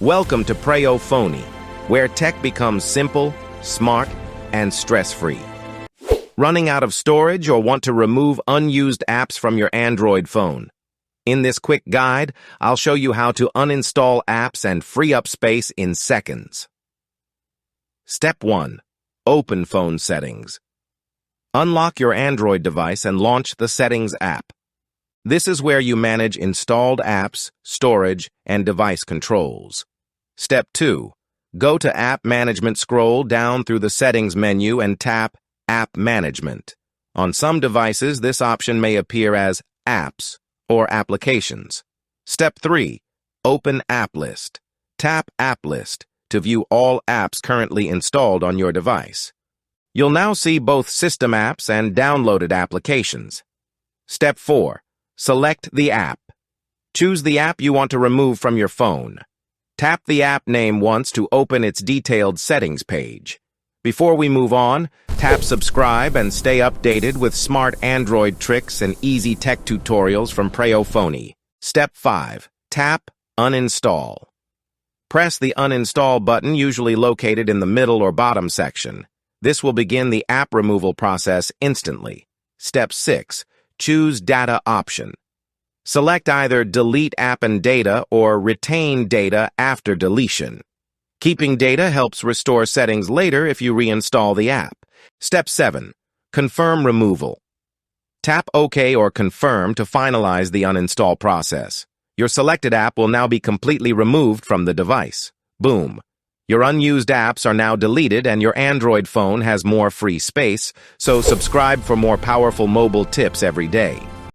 Welcome to Preyo Phonie, where tech becomes simple, smart, and stress-free. Running out of storage or want to remove unused apps from your Android phone? In this quick guide, I'll show you how to uninstall apps and free up space in seconds. Step 1. Open Phone Settings. Unlock your Android device and launch the Settings app. This is where you manage installed apps, storage, and device controls. Step 2. Go to App Management. Scroll down through the Settings menu and tap App Management. On some devices, this option may appear as Apps or Applications. Step 3. Open App List. Tap App List to view all apps currently installed on your device. You'll now see both system apps and downloaded applications. Step 4. Select the app. Choose the app you want to remove from your phone. Tap the app name once to open its detailed settings page. Before we move on, tap subscribe and stay updated with smart Android tricks and easy tech tutorials from Preyo Phonie. Step 5. Tap Uninstall. Press the Uninstall button, usually located in the middle or bottom section. This will begin the app removal process instantly. Step 6. Choose Data option. Select either Delete App and Data or Retain Data after deletion. Keeping data helps restore settings later if you reinstall the app. Step 7. Confirm removal. Tap OK or Confirm to finalize the uninstall process. Your selected app will now be completely removed from the device. Boom! Your unused apps are now deleted and your Android phone has more free space, so subscribe for more powerful mobile tips every day.